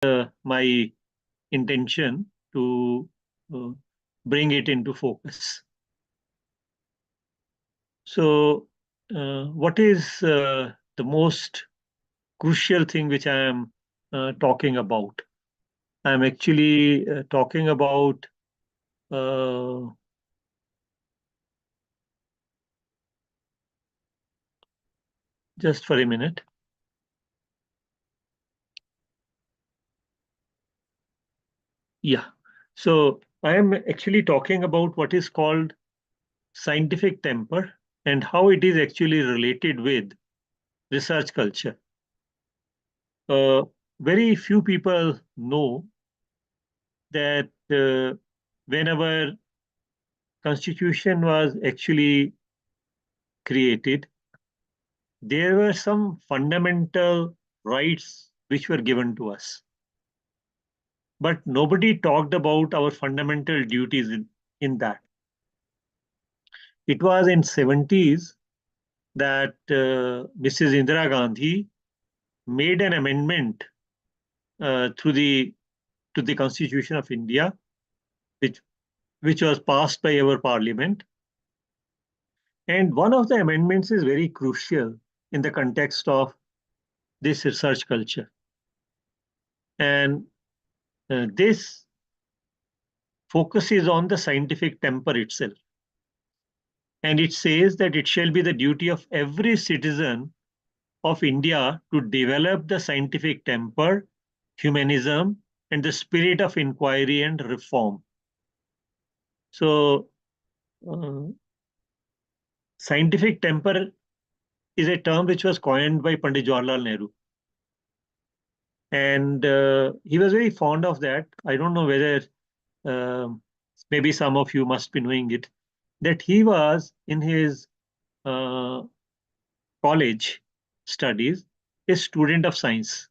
my intention to uh, bring it into focus. So, what is the most crucial thing which I am talking about? I'm actually talking about just for a minute. Yeah. So I am actually talking about what is called scientific temper and how it is actually related with research culture. Uh, Very few people know that when our constitution was actually created, there were some fundamental rights which were given to us. But nobody talked about our fundamental duties in that. It was in 70s that Mrs. Indira Gandhi made an amendment through the to the Constitution of India, which which was passed by our parliament. And one of the amendments is very crucial in the context of this research culture. And this focuses on the scientific temper itself. And it says that it shall be the duty of every citizen of India to develop the scientific temper, humanism, and the spirit of inquiry and reform. So, uh, scientific temper is a term which was coined by Pandit Jawaharlal Nehru. And he was very fond of that. I don't know whether um maybe some of you must be knowing it, that he was in his uh, college studies a student of science.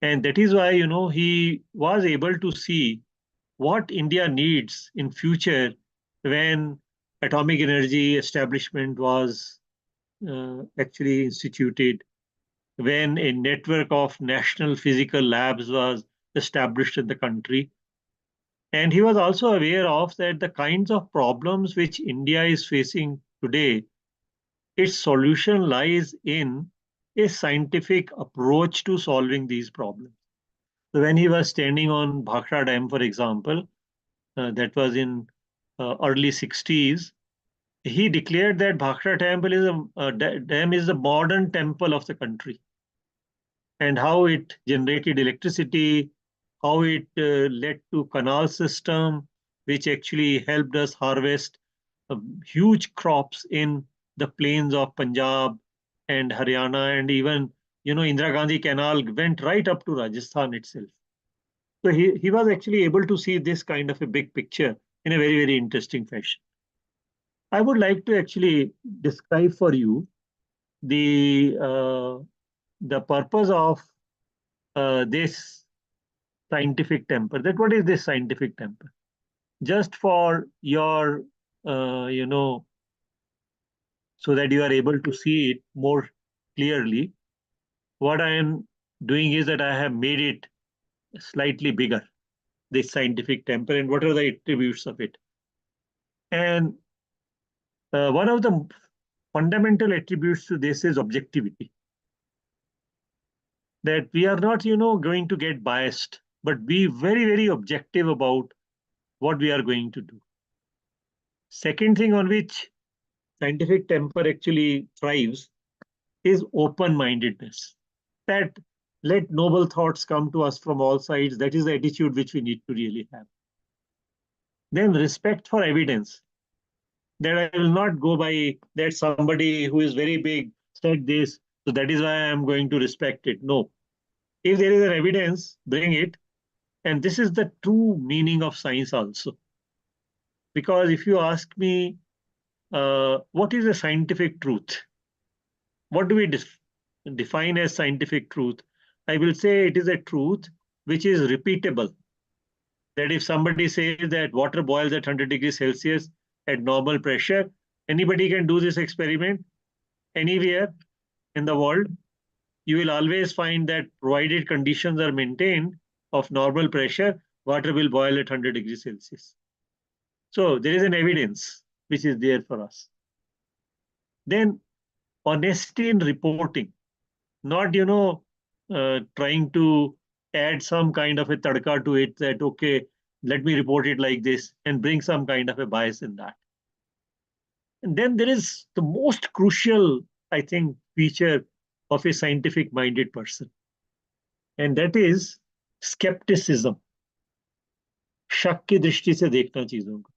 And that is why, he was able to see what India needs in future when atomic energy establishment was actually instituted, when a network of national physical labs was established in the country. And he was also aware of that the kinds of problems which India is facing today, its solution lies in a scientific approach to solving these problems. So when he was standing on Bhakra Dam, for example, that was in early 60s, he declared that Bhakra Temple is dam is the modern temple of the country, and how it generated electricity, how it led to canal system, which actually helped us harvest huge crops in the plains of Punjab and Haryana, and even Indira Gandhi Canal went right up to Rajasthan itself. So he was actually able to see this kind of a big picture in a very, very interesting fashion. I would like to actually describe for you the uh, the purpose of this scientific temper. That what is this scientific temper? Just for your so that you are able to see it more clearly. What I am doing is that I have made it slightly bigger, this scientific temper, and what are the attributes of it. And one of the fundamental attributes to this is objectivity. That we are not, going to get biased, but be very, very objective about what we are going to do. Second thing on which scientific temper actually thrives is open-mindedness. That let noble thoughts come to us from all sides. That is the attitude which we need to really have. Then respect for evidence. That I will not go by that somebody who is very big said this, so that is why I am going to respect it. No. If there is an evidence, bring it. And this is the true meaning of science also. Because if you ask me, what is a scientific truth? What do we define as scientific truth? I will say it is a truth which is repeatable. That if somebody says that water boils at 100 degrees Celsius at normal pressure, anybody can do this experiment anywhere in the world, you will always find that provided conditions are maintained of normal pressure, water will boil at 100 degrees Celsius. So there is an evidence which is there for us. Then honesty in reporting, not trying to add some kind of a tadka to it that okay, let me report it like this and bring some kind of a bias in that. And then there is the most crucial, I think, feature of a scientific minded person, and that is skepticism. शक की दृष्टि से देखना चीजों को,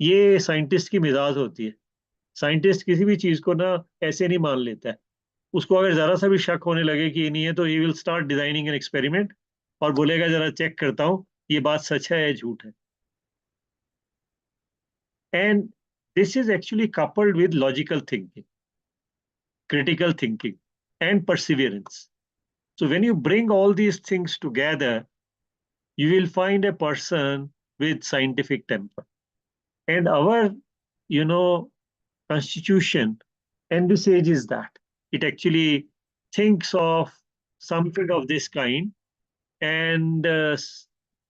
ये scientist की मिजाज होती है। साइंटिस्ट किसी भी चीज को ना ऐसे नहीं मान लेता है। उसको अगर जरा सा भी शक होने लगे कि ये नहीं है तो he will start designing an experiment और बोलेगा जरा चेक करता हूँ ये बात सच है या झूठ है। And this is actually coupled with logical thinking, critical thinking, and perseverance. So when you bring all these things together, you will find a person with scientific temper. And our, you know, constitution envisages that. It actually thinks of something of this kind, and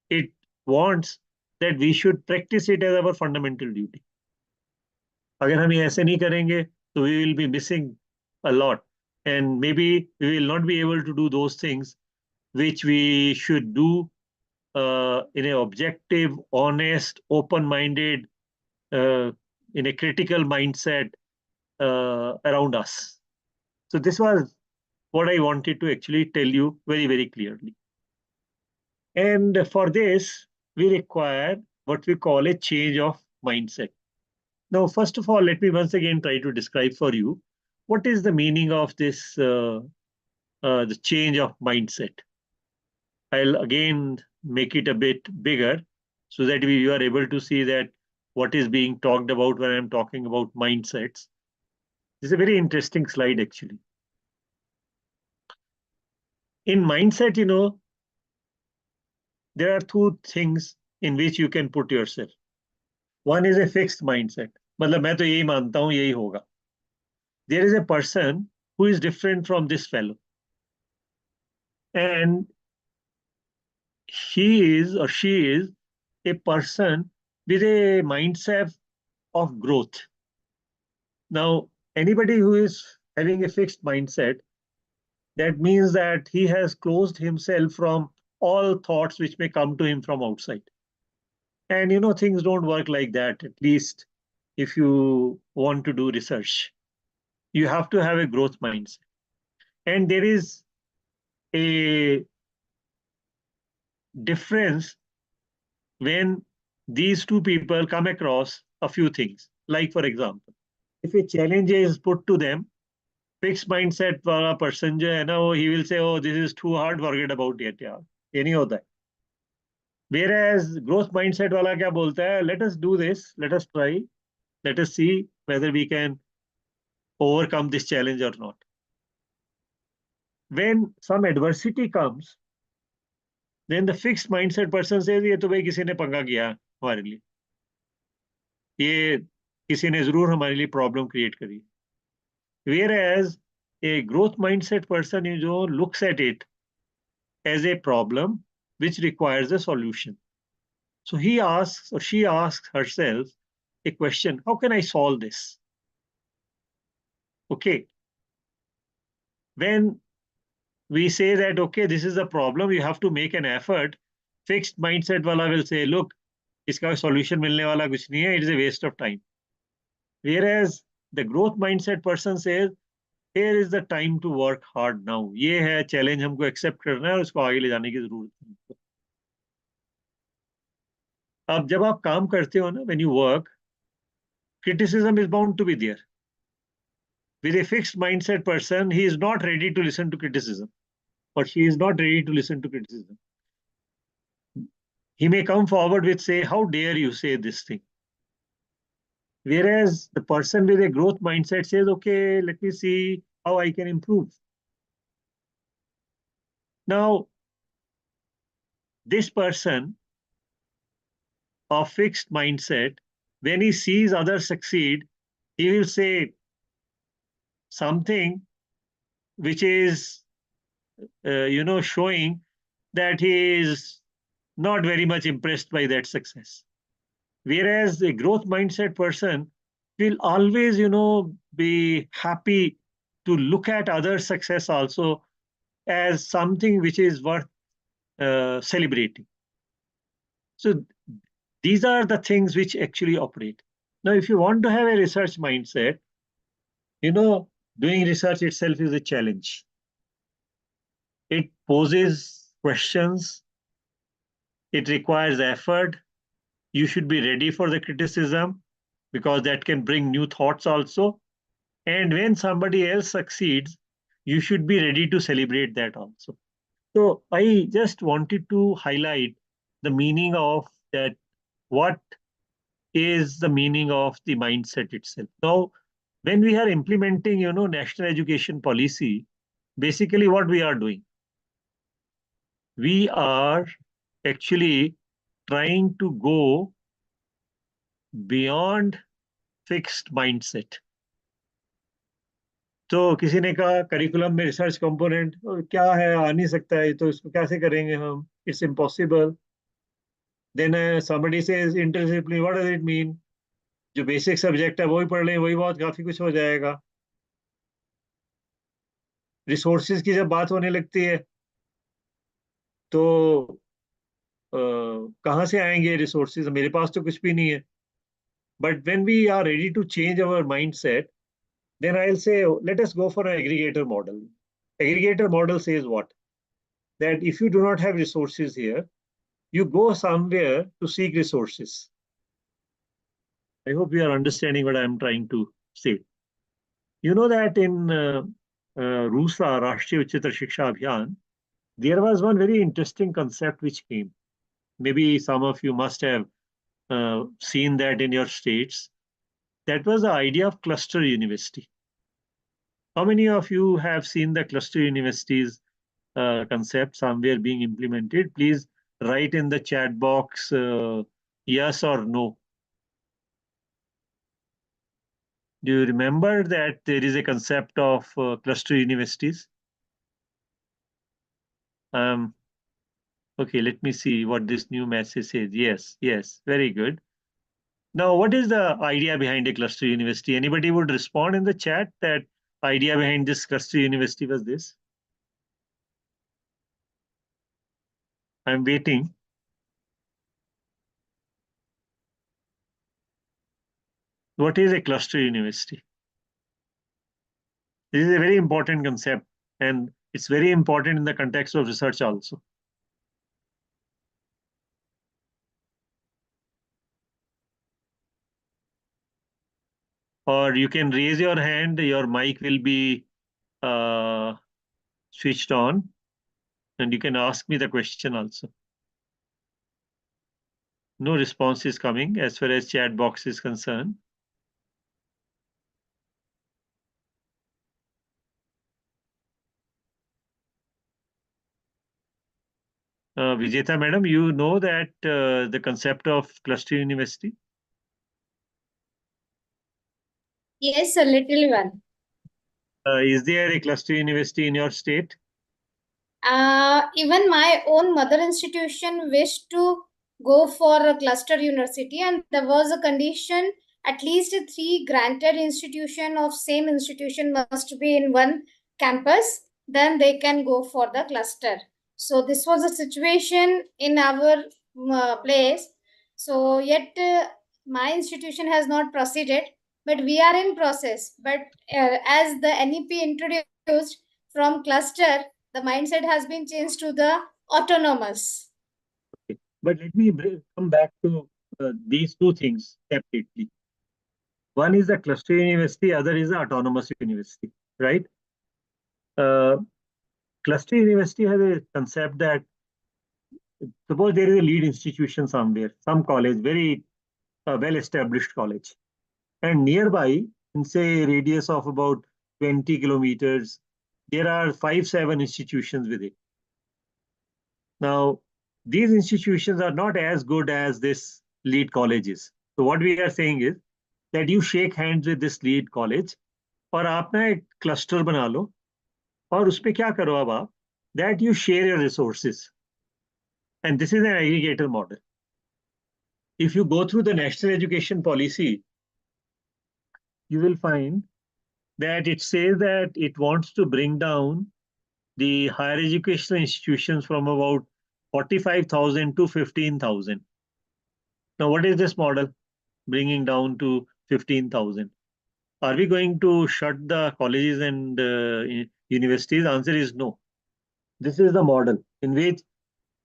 it wants that we should practice it as our fundamental duty. अगर हम ये ऐसे नहीं करेंगे तो we will be missing a lot, and maybe we will not be able to do those things which we should do in an objective, honest, open-minded, uh, in a critical mindset around us. So this was what I wanted to actually tell you very, very clearly. And for this, we require what we call a change of mindset. Now, first of all, let me once again try to describe for you what is the meaning of this the change of mindset. I'll again make it a bit bigger so that you are able to see that what is being talked about when I'm talking about mindsets. This is a very interesting slide, actually. In mindset, there are two things in which you can put yourself. One is a fixed mindset. मतलब मैं तो यही मानता हूँ यही होगा. There is a person who is different from this fellow. And he is or she is a person with a mindset of growth. Now, anybody who is having a fixed mindset, that means that he has closed himself from all thoughts which may come to him from outside. And things don't work like that, at least if you want to do research. You have to have a growth mindset. And there is a difference when these two people come across a few things. Like, for example, if a challenge is put to them, fixed mindset वाला person जो है ना वो he will say, oh, this is too hard, forget about it यार, ये नहीं होता है. Whereas growth mindset वाला क्या बोलता है, let us do this, let us try, let us see whether we can overcome this challenge or not. When some adversity comes, then the fixed mindset person says ये तो भाई किसी ने पंगा किया हमारे लिए, ये किसी ने जरूर हमारे लिए प्रॉब्लम क्रिएट करी. Whereas a growth mindset person is who looks at it as a problem which requires a solution. So he asks or she asks herself a question, how can I solve this? Okay. When we say that, okay, this is a problem, you have to make an effort, fixed mindset wala will say, look, iska solution milne wala kuch nahi hai, it is a waste of time. Whereas the growth mindset person says, here is the time to work hard now. ये है challenge हमको accept करना है और उसको आगे ले जाने की जरूरत है. अब जब आप काम करते हो ना, when you work, criticism is bound to be there. With a fixed mindset person, he is not ready to listen to criticism, or she is not ready to listen to criticism. He may come forward with say, how dare you say this thing? Whereas the person with a growth mindset says, okay, let me see how I can improve. Now, this person of fixed mindset, when he sees others succeed, he will say something which is, showing that he is not very much impressed by that success. Whereas a growth mindset person will always, be happy to look at other success also as something which is worth celebrating. So these are the things which actually operate. Now, if you want to have a research mindset, doing research itself is a challenge. It poses questions, it requires effort. You should be ready for the criticism because that can bring new thoughts also. And when somebody else succeeds, you should be ready to celebrate that also. So I just wanted to highlight the meaning of that. What is the meaning of the mindset itself? Now, when we are implementing, national education policy, basically what we are doing, we are actually trying to go beyond fixed mindset. तो किसी ने कहा curriculum में research component क्या है, आ नहीं सकता है, तो इसको कैसे करेंगे हम, it's impossible. Then somebody says interdisciplinary, what does it mean? जो बेसिक सब्जेक्ट है वही पढ़ लें, वही बहुत काफी कुछ हो जाएगा. रिसोर्सेज की जब बात होने लगती है तो कहाँ से आएंगे रिसोर्सेज, मेरे पास तो कुछ भी नहीं है. But when we are ready to change our mindset, then I'll say, let us go for an aggregator model. Aggregator model says what? That if you do not have resources here, you go somewhere to seek resources. I hope you are understanding what I'm trying to say. You know that in RUSA, Rashtriya Uchitar Shiksha Abhiyan, there was one very interesting concept which came. Maybe some of you must have seen that in your states. That was the idea of cluster university. How many of you have seen the cluster universities concept somewhere being implemented? Please write in the chat box yes or no. Do you remember that there is a concept of cluster universities? Okay, let me see what this new message says. Yes, yes, very good. Now, what is the idea behind a cluster university? Anybody would respond in the chat that idea behind this cluster university was this? I'm waiting. What is a cluster university? This is a very important concept, and it's very important in the context of research also. Or you can raise your hand, your mic will be switched on, and you can ask me the question also. No response is coming as far as chat box is concerned. Vijeta madam, you know that the concept of cluster university? Yes, a little one. Is there a cluster university in your state? Even my own mother institution wished to go for a cluster university, and there was a condition at least 3 granted institution of same institution must be in one campus, then they can go for the cluster. So this was a situation in our place. So yet my institution has not proceeded, but we are in process. But as the NEP introduced from cluster, the mindset has been changed to the autonomous. Okay. But let me come back to these two things separately. One is the cluster university, other is the autonomous university, right? Cluster university has a concept that suppose there is a lead institution somewhere, some college, very well-established college, and nearby, in say a radius of about 20 kilometers, there are 5-7 institutions with it. Now, these institutions are not as good as this lead colleges. So what we are saying is that you shake hands with this lead college और आप ना एक cluster बना लो और उसपे क्या करो अब आप, that you share your resources, and this is an aggregator model. If you go through the national education policy, you will find that it says that it wants to bring down the higher educational institutions from about 45,000 to 15,000. Now, what is this model? Bringing down to 15,000. Are we going to shut the colleges and universities? The answer is no. This is the model in which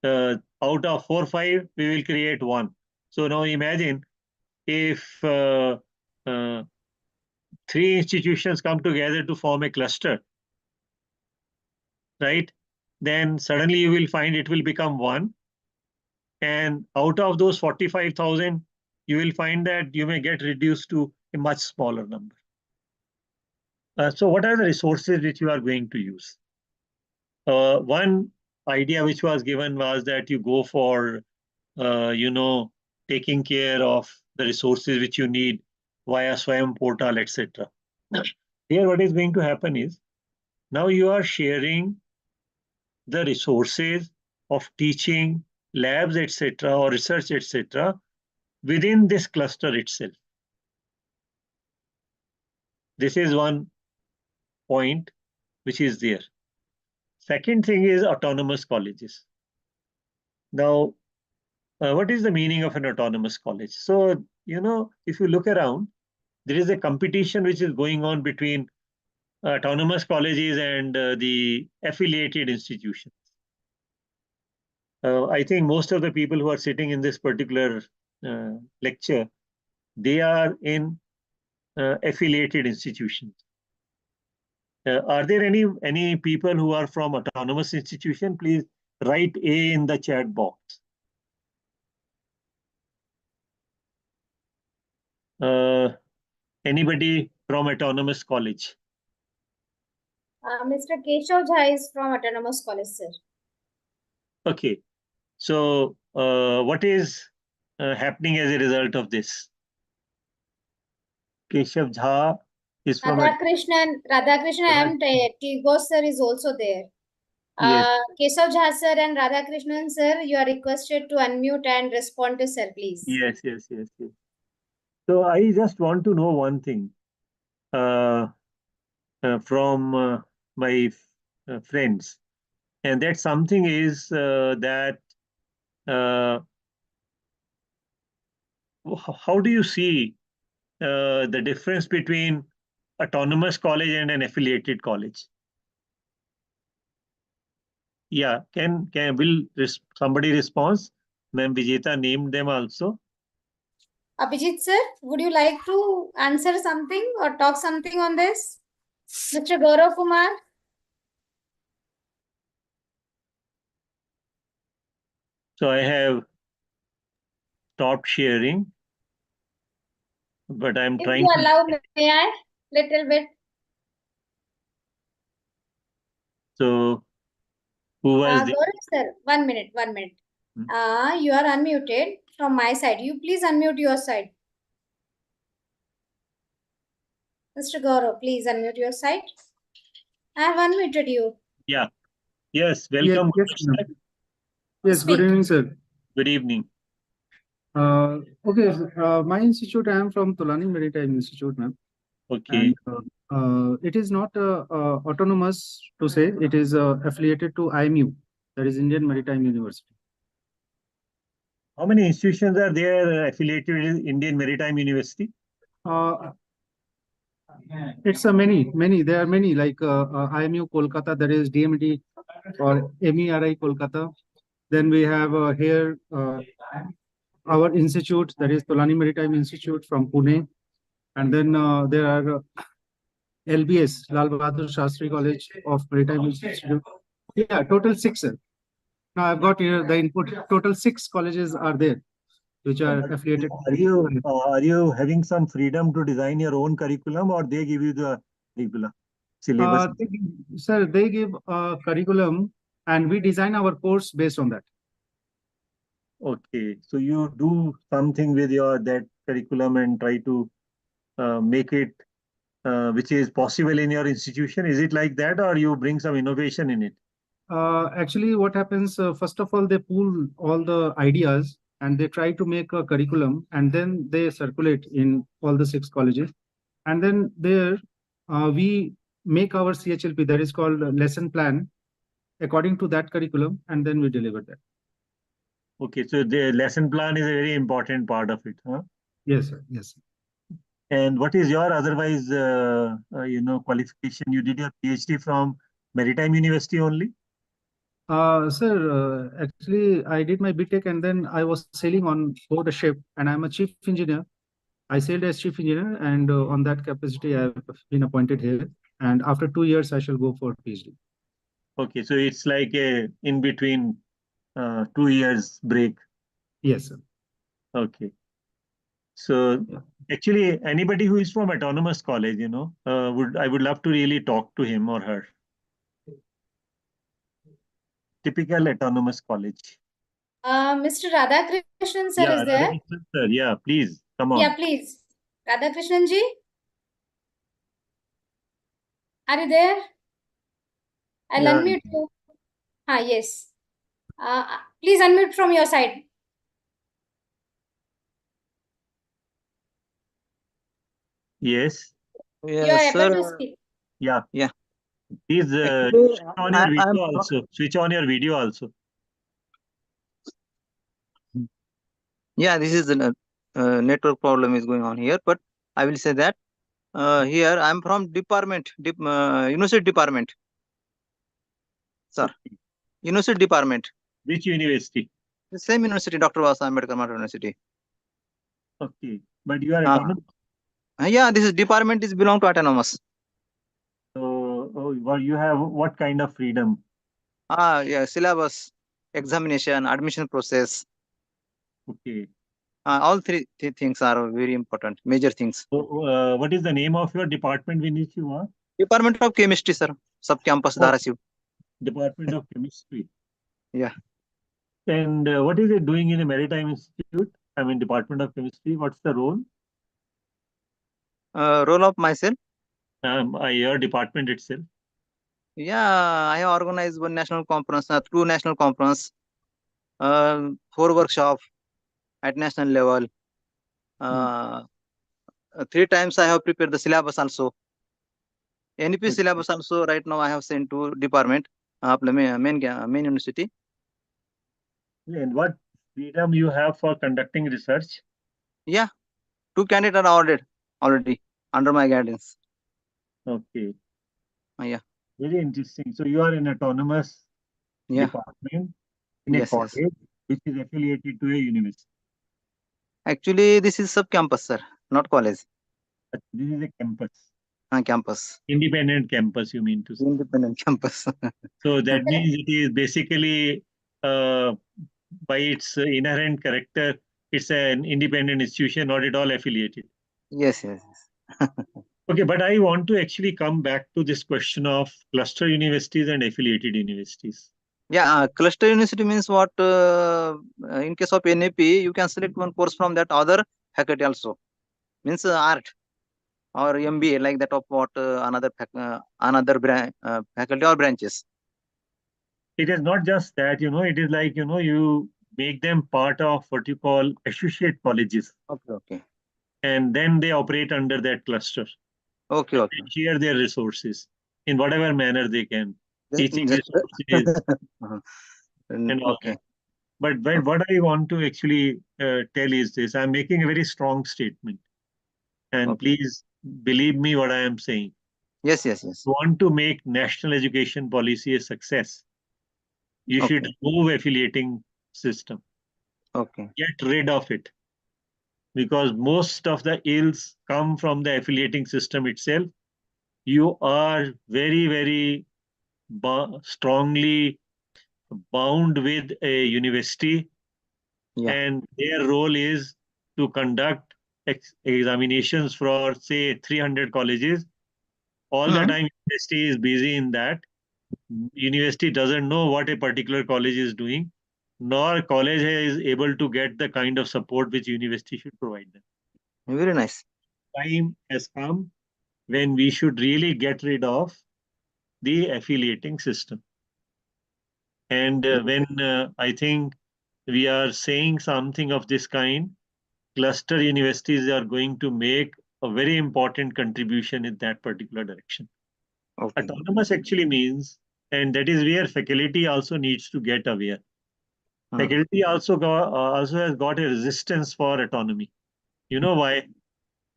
out of 4, 5, we will create one. So now imagine if 3 institutions come together to form a cluster, right? Then suddenly you will find it will become one. And out of those 45,000, you will find that you may get reduced to a much smaller number. So what are the resources which you are going to use? One idea which was given was that you go for, taking care of the resources which you need via Swayam portal, etc. Here, what is going to happen is, now you are sharing the resources of teaching, labs, etc., or research, etc., within this cluster itself. This is one point which is there. Second thing is autonomous colleges. Now, what is the meaning of an autonomous college? So, if you look around, there is a competition which is going on between autonomous colleges and the affiliated institutions. I think most of the people who are sitting in this particular lecture, they are in affiliated institutions. Are there any people who are from autonomous institution? Please write A in the chat box. Anybody from autonomous college? Mr. Keshav Jha is from Autonomous College, sir. Okay. So what is happening as a result of this? Keshav Jha is from Radhakrishnan M. Tigos sir is also there. Yes. Keshav Jha sir and Radhakrishnan sir, you are requested to unmute and respond to sir, please. Yes. So I just want to know one thing from my friends, and that something is that how do you see the difference between autonomous college and an affiliated college? Yeah, will somebody respond? Ma'am Vijeta named them also. Abhijit sir, would you like to answer something or talk something on this? Mr. Gaurav Kumar? So I have stopped sharing, but I'm trying to allow, may I? Little bit. So who was Gaurav sir, 1 minute. You are unmuted from my side. You please unmute your side. Mr. Gaurav, please unmute your side. I have unmuted you. Yeah. Yes. Welcome. Yes. Good evening, sir. Good evening. Okay. My institute, I am from Tulani Maritime Institute, ma'am. Okay. And it is not autonomous to say. It is affiliated to IMU, that is Indian Maritime University. How many institutions are there affiliated with Indian Maritime University? It's many. There are many, like IMU Kolkata, that is DMT or MERI Kolkata. Then we have here our institute, that is Tulani Maritime Institute from Pune. And then there are LBS, Lal Bahadur Shastri College of Maritime Institute. Yeah, total 6, sir. Now I've got here the input. Total 6 colleges are there, which are affiliated. Are you having some freedom to design your own curriculum, or they give you the curriculum syllabus? Sir, they give a curriculum, and we design our course based on that. Okay, so you do something with that curriculum and try to make it which is possible in your institution? Is it like that, or you bring some innovation in it? Actually, what happens, first of all, they pool all the ideas and they try to make a curriculum, and then they circulate in all the 6 colleges. And then there we make our CHLP, that is called a lesson plan, according to that curriculum, and then we deliver that. Okay, so the lesson plan is a very important part of it, huh? Yes, sir. Yes, sir. And what is your otherwise, qualification? You did your PhD from Maritime University only? Sir, actually, I did my BTech and then I was sailing on board a ship, and I'm a chief engineer. I sailed as chief engineer, and on that capacity, I've been appointed here. And after 2 years, I shall go for PhD. Okay, so it's like a in between 2 years break. Yes, sir. Okay. So Yeah. actually, anybody who is from autonomous college, I would love to really talk to him or her. Typical autonomous college. Mr. Radhakrishnan sir Yeah, is there? Radhakrishnan sir. Yeah, please come on. Yeah, please. Radhakrishnan ji, are you there? I'll Yeah. unmute you. Yes. Please unmute from your side. Yes. You are Yes, able to sir. speak. Yeah. Yeah. Please Actually, switch on your video I'm also. Switch on your video also. yeah, this is the network problem is going on here, but I will say that here I'm from university department, sir. Okay. University department, Which university? the same university, Dr. Basa Ambedkar Maharashtra University. Okay. But you are Uh, autonomous. yeah, this is department is belong to autonomous. So well, you have what kind of freedom? Yeah, syllabus, examination, admission process. Okay. All three things are very important, major things. So what is the name of your department in which you are? Department of Chemistry, sir. Sub campus Oh. Dharasiv. Department of Chemistry. Yeah. And what is it doing in a maritime institute? I mean, Department of Chemistry. What's the role? Role of myself. Your department itself. Yeah, I have organized one national conference, 2 national conference, 4 workshop at national level. 3 times I have prepared the syllabus also. NP Okay. syllabus also right now I have sent to department, main university. And what freedom you have for conducting research? Yeah, 2 candidates are awarded already under my guidance. Okay. Yeah. Very interesting. So you are an autonomous department in a Yes, college yes. which is affiliated to a university. Actually, this is sub campus, sir, not college. This is a campus. Campus. Independent campus, you mean to say? Independent campus. So that means it is basically, by its inherent character, it's an independent institution, not at all affiliated. Yes, yes, yes. Okay, but I want to actually come back to this question of cluster universities and affiliated universities. Yeah, cluster university means what? In case of NAP, you can select one course from that other faculty also. Means art or MBA, like that of what another faculty or branches. It is not just that, it is like, you make them part of what you call associate colleges, Okay, okay, and then they operate under that cluster. okay, okay. They share their resources in whatever manner they can, teaching Just- resources Uh-huh. and all Okay, that. But what I want to actually tell is this: I'm making a very strong statement, and okay. please believe me what I am saying. Yes, yes, yes. If you want to make national education policy a success, you should Okay, remove affiliating system, okay, get rid of it, because most of the ills come from the affiliating system itself. You are very, very strongly bound with a university, yeah. and their role is to conduct examinations for, say, 300 colleges. All the time, university is busy in that. University doesn't know what a particular college is doing, nor college is able to get the kind of support which university should provide them. Very nice. Time has come when we should really get rid of the affiliating system. And when I think we are saying something of this kind, cluster universities are going to make a very important contribution in that particular direction. Okay. Autonomous actually means, and that is where faculty also needs to get aware. Faculty also has got a resistance for autonomy. You know why?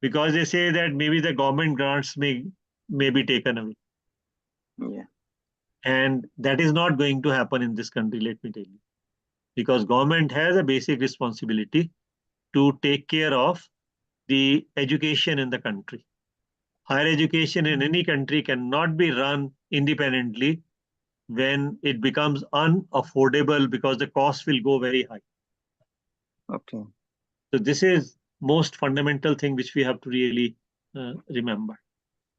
Because they say that maybe the government grants may be taken away. Yeah. And that is not going to happen in this country, let me tell you. Because government has a basic responsibility to take care of the education in the country. Higher education in any country cannot be run independently when it becomes unaffordable because the cost will go very high. Okay. So this is most fundamental thing which we have to really remember.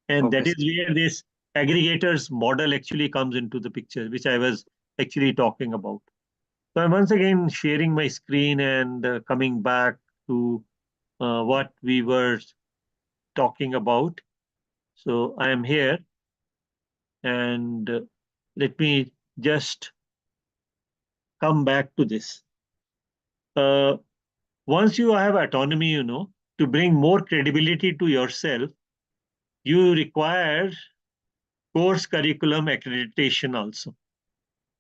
And that Okay. is where this aggregators model actually comes into the picture, which I was actually talking about. So I'm once again sharing my screen and coming back to what we were talking about. So I am here, and let me just come back to this. Once you have autonomy, to bring more credibility to yourself, you require course curriculum accreditation also.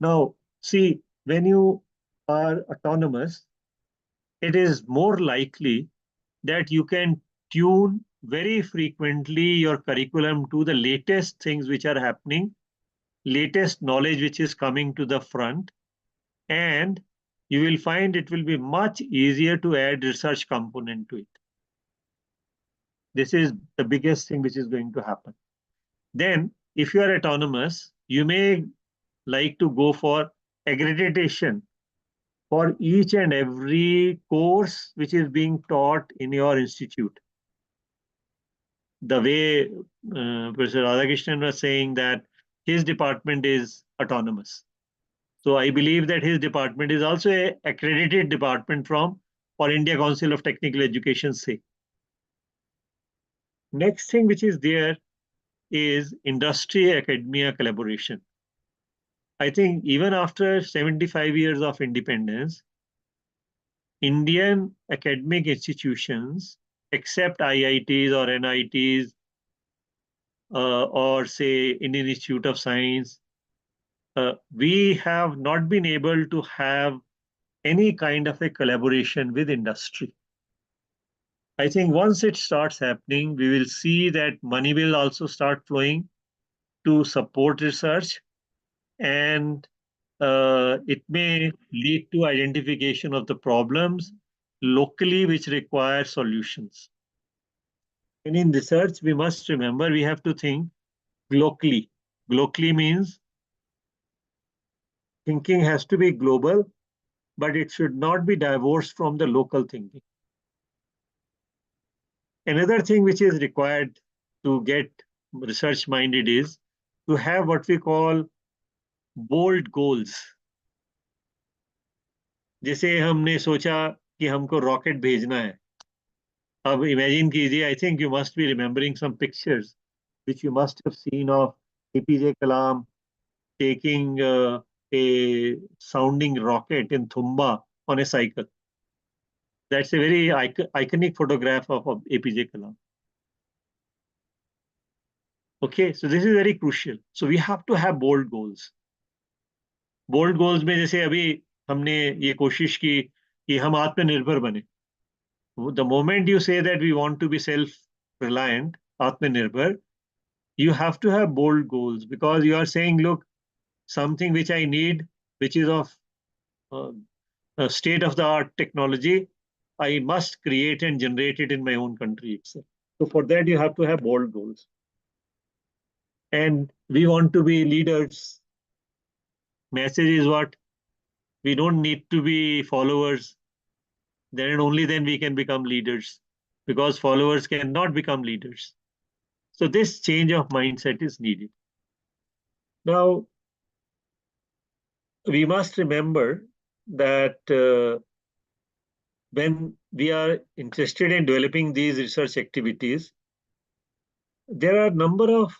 Now, see, when you are autonomous, it is more likely that you can tune very frequently your curriculum to the latest things which are happening, latest knowledge which is coming to the front, and you will find it will be much easier to add research component to it. This is the biggest thing which is going to happen. Then, if you are autonomous, you may like to go for accreditation for each and every course which is being taught in your institute. The way Professor Radhakrishnan was saying that his department is autonomous. So I believe that his department is also an accredited department from All India Council of Technical Education, say. Next thing which is there is industry academia collaboration. I think even after 75 years of independence, Indian academic institutions, except IITs or NITs, or say Indian Institute of Science, we have not been able to have any kind of a collaboration with industry. I think once it starts happening, we will see that money will also start flowing to support research, and it may lead to identification of the problems locally which require solutions. And in research, we must remember we have to think locally. Locally means thinking has to be global, but it should not be divorced from the local thinking. Another thing which is required to get research minded is to have what we call bold goals. जैसे हमने सोचा कि हमको rocket भेजना है. अब imagine कीजिए, I think you must be remembering some pictures which you must have seen of APJ Kalam taking a sounding rocket in Thumba on a cycle. That's a very iconic photograph of APJ Kalam. Okay, so this is very crucial. So we have to have bold goals. Bold goals में जैसे अभी हमने ये कोशिश की कि हम आत्मनिर्भर बने. The moment you say that we want to be self-reliant, Atmanirbhar, you have to have bold goals because you are saying, look, something which I need, which is of state-of-the-art technology, I must create and generate it in my own country itself. So for that, you have to have bold goals. And we want to be leaders. Message is what? We don't need to be followers. Then and only then we can become leaders, because followers cannot become leaders. So this change of mindset is needed. Now, we must remember that when we are interested in developing these research activities, there are a number of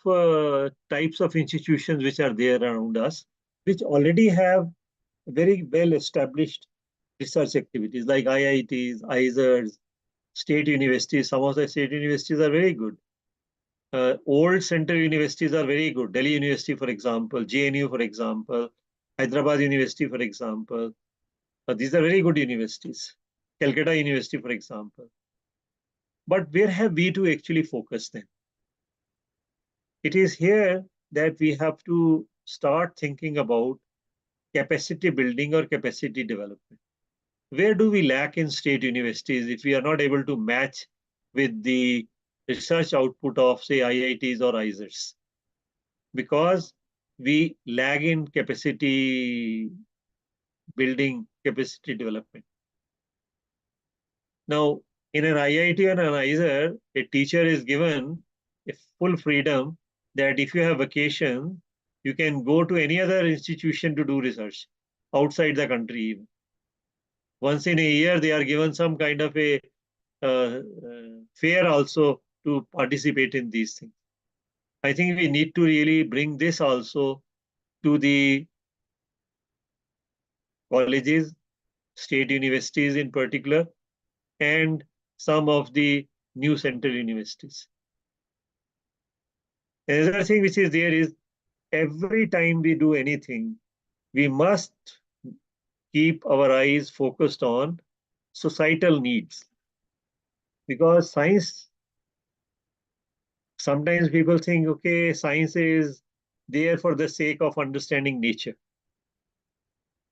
types of institutions which are there around us, which already have very well established research activities like IITs, ISERs, state universities. Some of the state universities are very good. Old center universities are very good. Delhi University, for example, JNU, for example, Hyderabad University, for example. These are very good universities. Calcutta University, for example. But where have we to actually focus then? It is here that we have to start thinking about capacity building or capacity development. Where do we lack in state universities if we are not able to match with the research output of, say, IITs or ISERs? Because we lag in capacity building, capacity development. Now, in an IIT and an ISER, a teacher is given a full freedom that if you have vacation, you can go to any other institution to do research outside the country even. Once in a year, they are given some kind of a fair also to participate in these things. I think we need to really bring this also to the colleges, state universities in particular, and some of the new central universities. Another thing which is there is every time we do anything, we must keep our eyes focused on societal needs. Because science, sometimes people think, okay, science is there for the sake of understanding nature.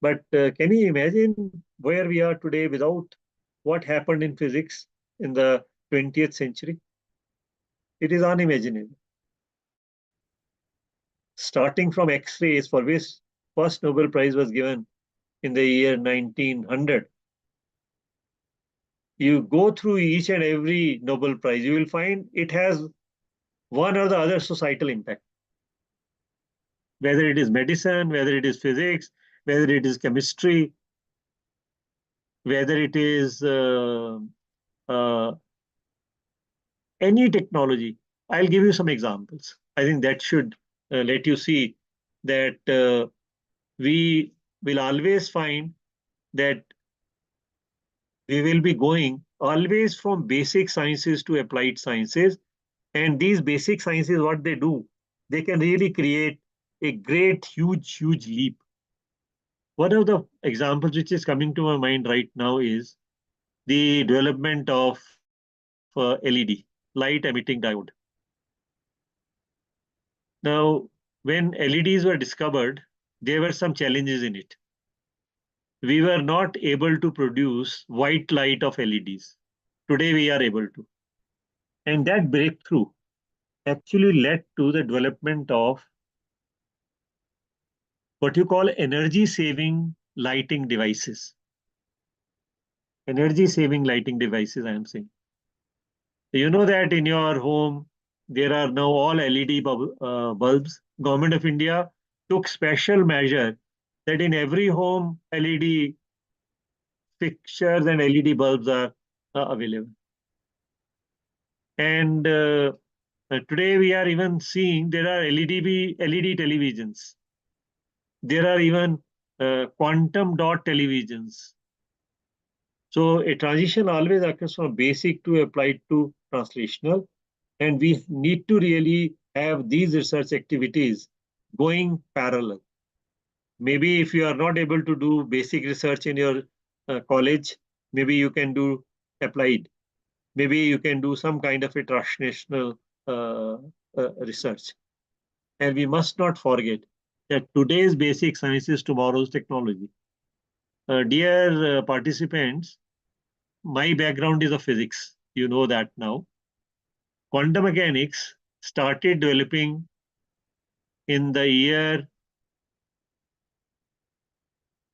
But can you imagine where we are today without what happened in physics in the 20th century? It is unimaginable. Starting from X-rays, for which first Nobel Prize was given in the year 1900. You go through each and every Nobel Prize, you will find it has one or the other societal impact. Whether it is medicine, whether it is physics, whether it is chemistry, whether it is any technology. I'll give you some examples. I think that should let you see that we will always find that we will be going always from basic sciences to applied sciences. And these basic sciences, what they do, they can really create a great, huge leap. One of the examples which is coming to my mind right now is the development of LED, light emitting diode. Now, when LEDs were discovered, there were some challenges in it. We were not able to produce white light of LEDs. Today we are able to. And that breakthrough actually led to the development of what you call energy saving lighting devices. Energy saving lighting devices, I am saying. You know that in your home, there are now all LED bulbs. Government of India took special measure that in every home, LED fixtures and LED bulbs are available. And today we are even seeing there are LED televisions. There are even quantum dot televisions. So a transition always occurs from basic to applied to translational. And we need to really have these research activities going parallel. Maybe if you are not able to do basic research in your college, maybe you can do applied. Maybe you can do some kind of a translational research. And we must not forget that today's basic science is tomorrow's technology. Dear participants, my background is of physics. You know that now. Quantum mechanics started developing in the year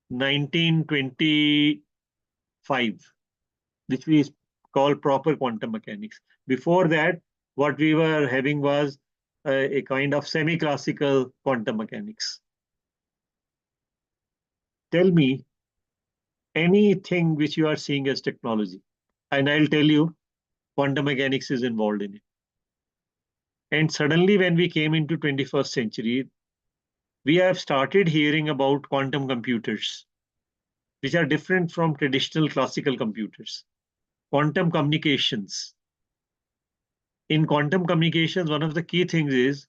1925, which we call proper quantum mechanics. Before that, what we were having was a kind of semi-classical quantum mechanics. Tell me anything which you are seeing as technology, and I'll tell you quantum mechanics is involved in it. And suddenly, when we came into 21st century, we have started hearing about quantum computers, which are different from traditional classical computers. Quantum communications. In quantum communications, one of the key things is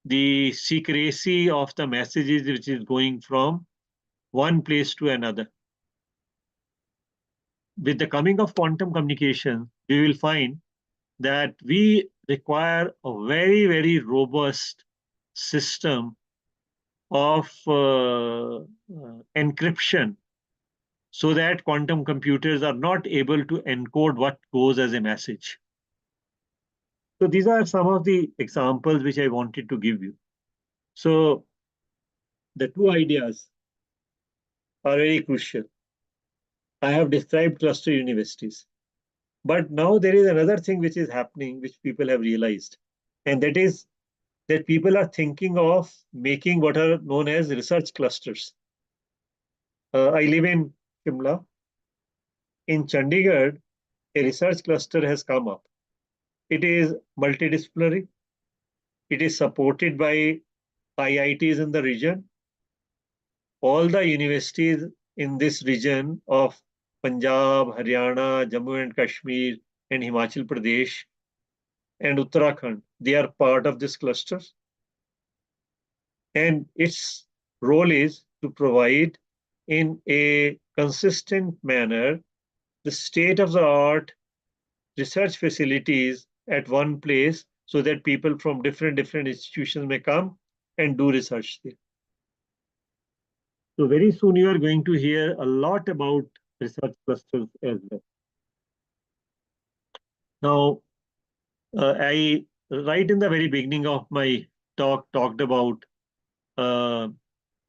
the secrecy of the messages which is going from one place to another. With the coming of quantum communication, we will find that we require a very, very robust system of encryption so that quantum computers are not able to encode what goes as a message. So these are some of the examples which I wanted to give you. So the two ideas are very crucial. I have described cluster universities. But now there is another thing which is happening, which people have realized, and that is that people are thinking of making what are known as research clusters. I live in Shimla. In Chandigarh, a research cluster has come up. It is multidisciplinary. It is supported by IITs in the region. All the universities in this region of Punjab, Haryana, Jammu and Kashmir, and Himachal Pradesh and Uttarakhand, they are part of this cluster. And its role is to provide in a consistent manner the state of the art research facilities at one place so that people from different institutions may come and do research there. So very soon you are going to hear a lot about research clusters as well. Now, I right in the very beginning of my talk talked about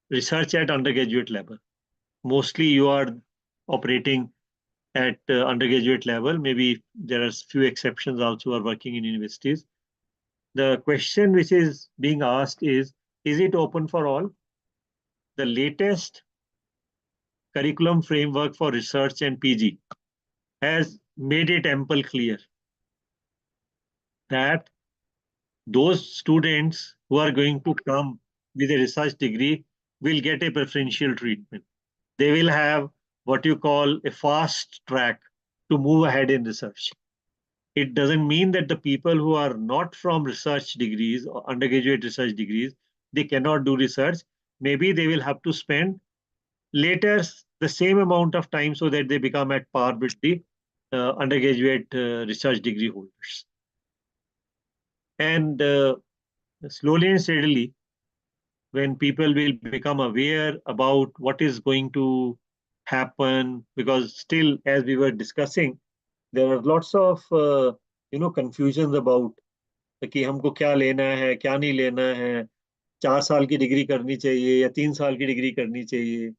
research at undergraduate level. Mostly you are operating at undergraduate level. Maybe there are few exceptions also who are working in universities. The question which is being asked is it open for all? The latest curriculum framework for research and PG has made it ample clear that those students who are going to come with a research degree will get a preferential treatment. They will have what you call a fast track to move ahead in research. It doesn't mean that the people who are not from research degrees or undergraduate research degrees, they cannot do research. Maybe they will have to spend later the same amount of time so that they become at par with the undergraduate research degree holders. And slowly and steadily, when people will become aware about what is going to happen, because still, as we were discussing, there are lots of confusions about कि हमको क्या लेना है क्या नहीं लेना है 4 साल की डिग्री करनी चाहिए या 3 साल की डिग्री करनी चाहिए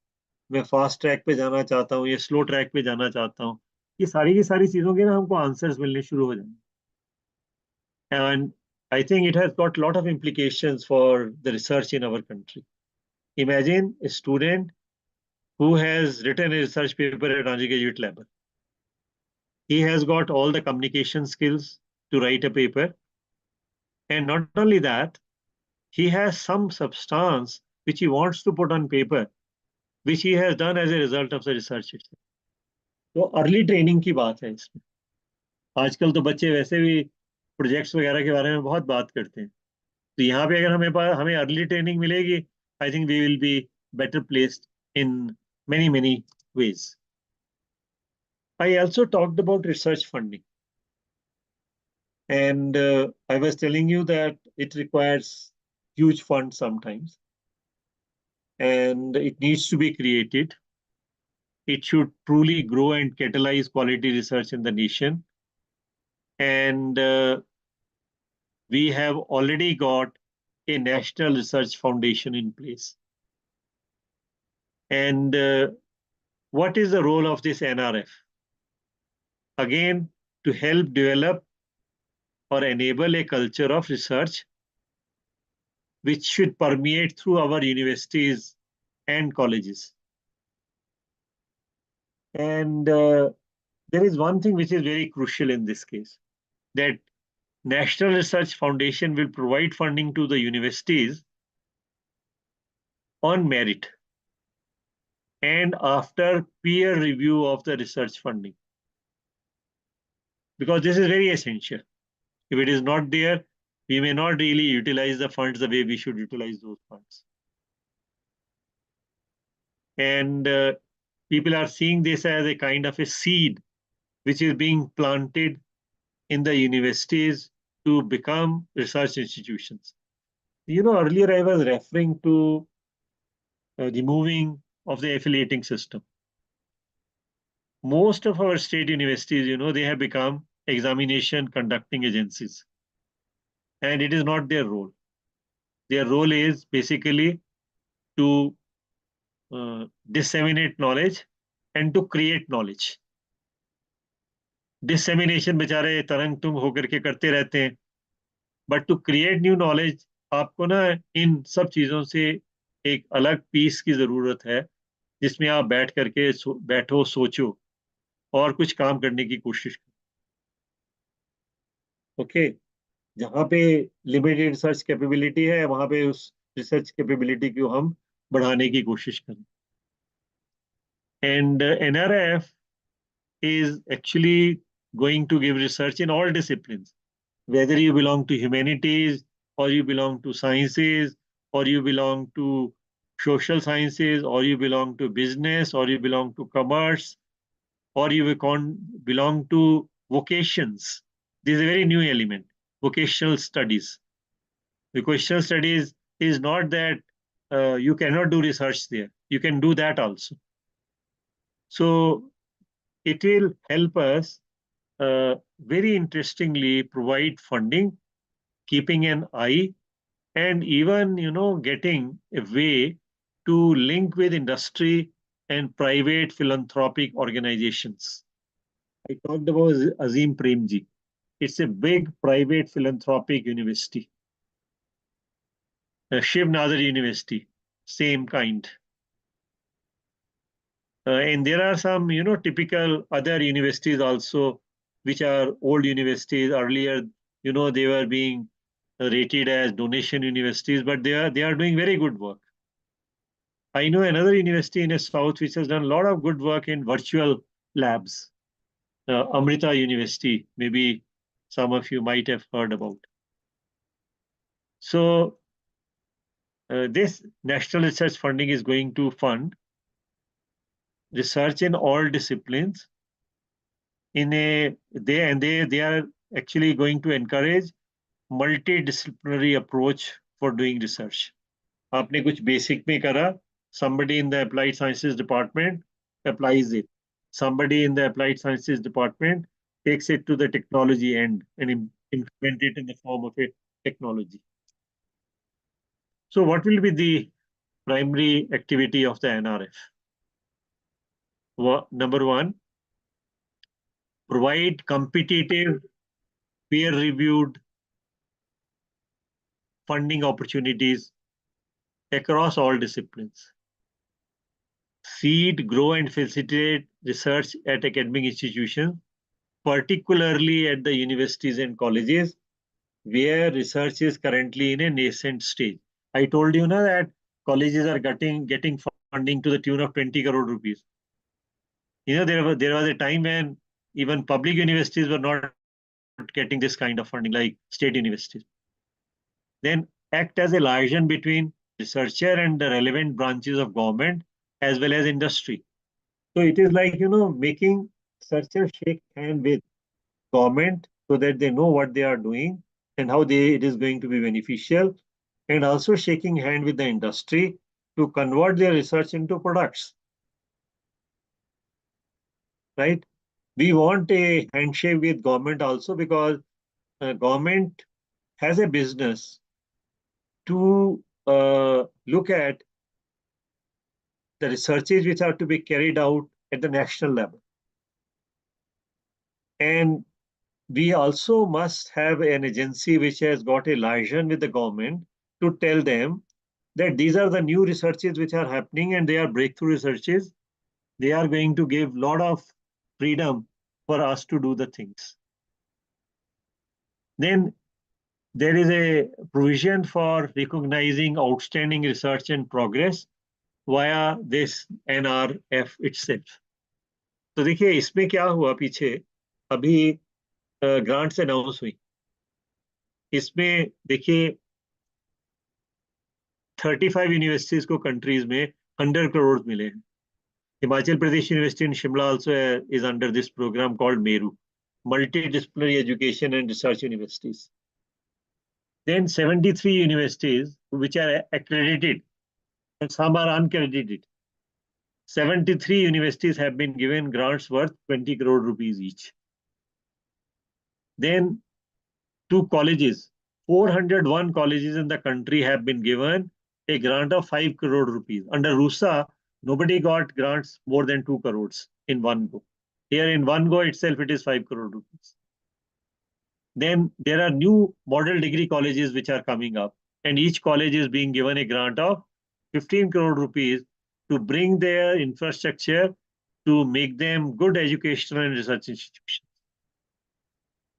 मैं फास्ट ट्रैक पे जाना चाहता हूँ या स्लो ट्रैक पे जाना चाहता हूँ ये सारी की सारी चीजों के ना हमको आंसर्स मिलने शुरू हो जाएंगे and I think it has got a lot of implications for the research in our country. Imagine a student who has written a research paper at undergraduate level. He has got all the communication skills to write a paper. And not only that, he has some substance which he wants to put on paper, which he has done as a result of the research itself. तो early training की बात है इसमें आजकल तो बच्चे वैसे भी प्रोजेक्ट्स वगैरह के बारे में बहुत बात करते हैं तो यहाँ पे अगर हमें अर्ली ट्रेनिंग मिलेगी I think we will be better placed in many ways. I also talked about research funding. And I was telling you that it requires huge funds sometimes. And it needs to be created. It should truly grow and catalyze quality research in the nation. And we have already got a National Research Foundation in place. And what is the role of this NRF? Again, to help develop or enable a culture of research which should permeate through our universities and colleges. And there is one thing which is very crucial in this case, that National Research Foundation will provide funding to the universities on merit and after peer review of the research funding. Because this is very essential. If it is not there, we may not really utilize the funds the way we should utilize those funds. And people are seeing this as a kind of a seed which is being planted in the universities to become research institutions. Earlier I was referring to removing of the affiliating system. Most of our state universities, they have become examination conducting agencies. And it is not their role. Their role is basically to disseminate knowledge and to create knowledge. Dissemination बेचारे तरंग तुंग होकर के करते रहते हैं, but to create new knowledge आपको ना इन सब चीजों से एक अलग पीस की जरूरत है जिसमें आप बैठ करके बैठो सोचो और कुछ काम करने की कोशिश करो. ओके, जहाँ पे लिमिटेड रिसर्च कैपेबिलिटी है वहां पे उस रिसर्च कैपेबिलिटी को हम बढ़ाने की कोशिश करें. And NRF is actually going to give research in all disciplines, whether you belong to humanities or you belong to sciences or you belong to social sciences or you belong to business or you belong to commerce or you belong to vocations. This is a very new element, vocational studies. Vocational studies is not that you cannot do research there. You can do that also. So it will help us very interestingly provide funding, keeping an eye, and even getting a way to link with industry and private philanthropic organizations. I talked about Azim Premji. It's a big private philanthropic university. Shiv Nazar University, same kind. And there are some, typical other universities also, which are old universities. Earlier, they were being rated as donation universities, but they are doing very good work. I know another university in the south which has done a lot of good work in virtual labs. Amrita University, maybe some of you might have heard about. So this national research funding is going to fund research in all disciplines they are actually going to encourage multidisciplinary approach for doing research. आपने कुछ basic में करा, somebody in the applied sciences department applies it. Somebody in the applied sciences department takes it to the technology end and implement it in the form of a technology. So what will be the primary activity of the NRF? Number one, provide competitive, peer-reviewed funding opportunities across all disciplines. Seed, grow, and facilitate research at academic institutions, particularly at the universities and colleges, where research is currently in a nascent stage. I told you now that colleges are getting funding to the tune of 20 crore rupees. There was a time when even public universities were not getting this kind of funding, like state universities. Then act as a liaison between researcher and the relevant branches of government as well as industry. So it is like, making researchers shake hand with government so that they know what they are doing and how it is going to be beneficial, and also shaking hand with the industry to convert their research into products. Right? We want a handshake with government also because government has a business to look at the researches which are to be carried out at the national level. And we also must have an agency which has got a liaison with the government to tell them that these are the new researches which are happening and they are breakthrough researches. They are going to give a lot of freedom for us to do the things. Then there is a provision for recognizing outstanding research and progress via this NRF itself. तो देखिए इसमें क्या हुआ पीछे, अभी grants announce हुई, इसमें देखिए 35 यूनिवर्सिटीज को कंट्रीज में 100 करोड़ मिले हैं. Himachal Pradesh university in Shimla also is under this program called MERU, Multidisciplinary Education and Research Universities. Then 73 universities which are accredited and some are uncredited. 73 universities have been given grants worth 20 crore rupees each. Then to colleges, 401 colleges in the country have been given a grant of 5 crore rupees. Under RUSA, nobody got grants more than 2 crores in one go. Here in one go itself, it is 5 crore rupees. Then there are new model degree colleges which are coming up, and each college is being given a grant of 15 crore rupees to bring their infrastructure to make them good educational and research institutions.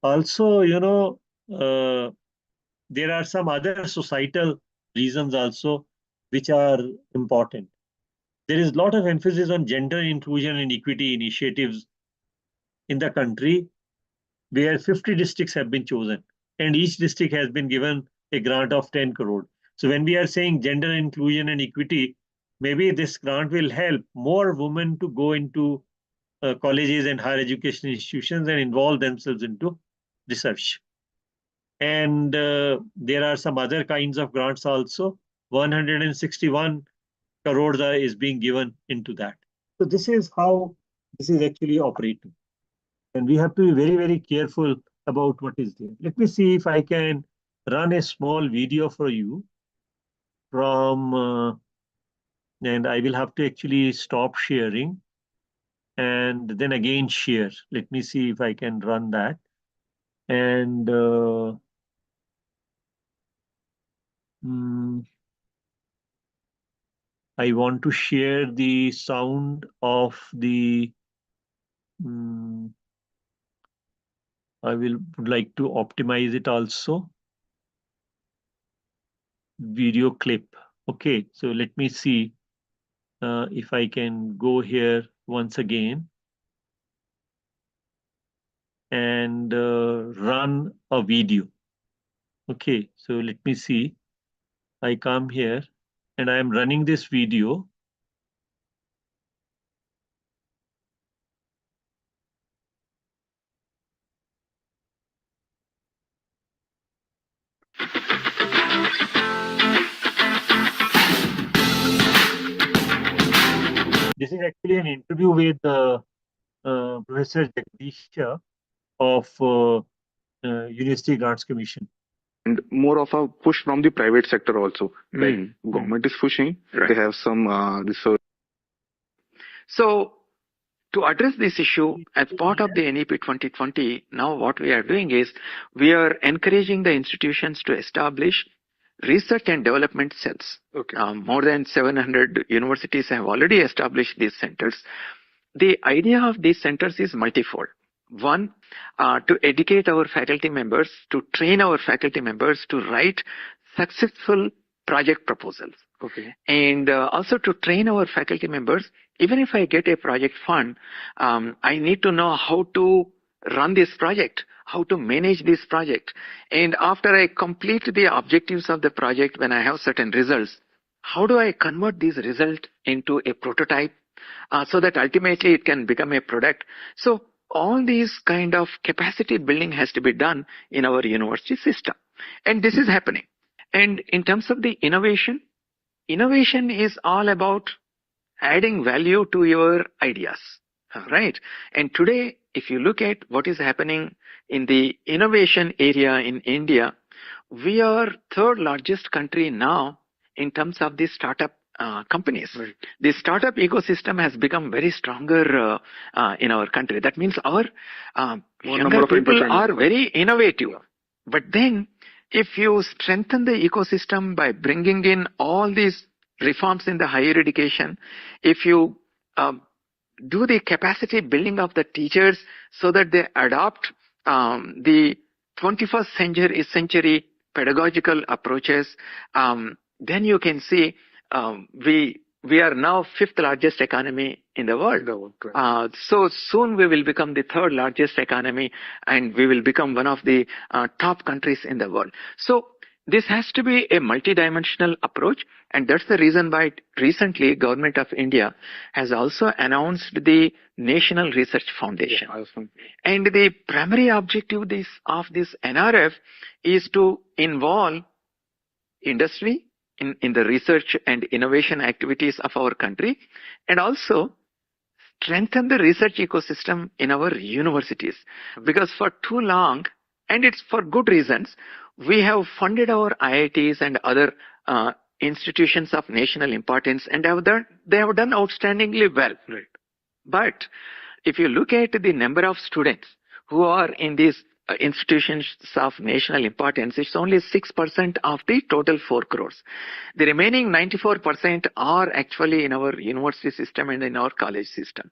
Also, there are some other societal reasons also which are important. There is a lot of emphasis on gender inclusion and equity initiatives in the country, where 50 districts have been chosen, and each district has been given a grant of 10 crore. So when we are saying gender inclusion and equity, maybe this grant will help more women to go into colleges and higher education institutions and involve themselves into research. And there are some other kinds of grants also. 161 crores is being given into that. So this is how this is actually operating. And we have to be very, very careful about what is there. Let me see if I can run a small video for you from, and I will have to actually stop sharing and then again share. Let me see if I can run that. And I want to share the sound of the, I would like to optimize it also. Video clip. Okay, so let me see if I can go here once again and run a video. Okay, so let me see. I come here and I am running this video. This is actually an interview with Professor Jagdish of University Grants Commission. And more of a push from the private sector also. Like government is pushing, they have some research. So to address this issue, as part of the NEP 2020, now what we are doing is we are encouraging the institutions to establish research and development cells. Okay. More than 700 universities have already established these centers. The idea of these centers is multifold. One, to educate our faculty members, to train our faculty members to write successful project proposals. Okay. And also to train our faculty members, even if I get a project fund, I need to know how to run this project, how to manage this project. And after I complete the objectives of the project, when I have certain results, how do I convert these results into a prototype so that ultimately it can become a product? So all these kind of capacity building has to be done in our university system. And this is happening. And in terms of the innovation, innovation is all about adding value to your ideas, right? And today, if you look at what is happening in the innovation area in India, we are third largest country now in terms of the startup companies. Right. The startup ecosystem has become very stronger in our country. That means our younger people are very innovative. But then, if you strengthen the ecosystem by bringing in all these reforms in the higher education, if you do the capacity building of the teachers so that they adopt the 21st century pedagogical approaches, then you can see we are now 5th largest economy in the world. So soon we will become the 3rd largest economy, and we will become one of the top countries in the world. So this has to be a multidimensional approach, and that's the reason why recently Government of India has also announced the National Research Foundation. And the primary objective of this NRF is to involve industry in the research and innovation activities of our country, and also strengthen the research ecosystem in our universities. Because for too long, and it's for good reasons, we have funded our IITs and other institutions of national importance, and they have done outstandingly well. Right. But if you look at the number of students who are in these institutions of national importance, it's only 6% of the total 4 crores. The remaining 94% are actually in our university system and in our college system.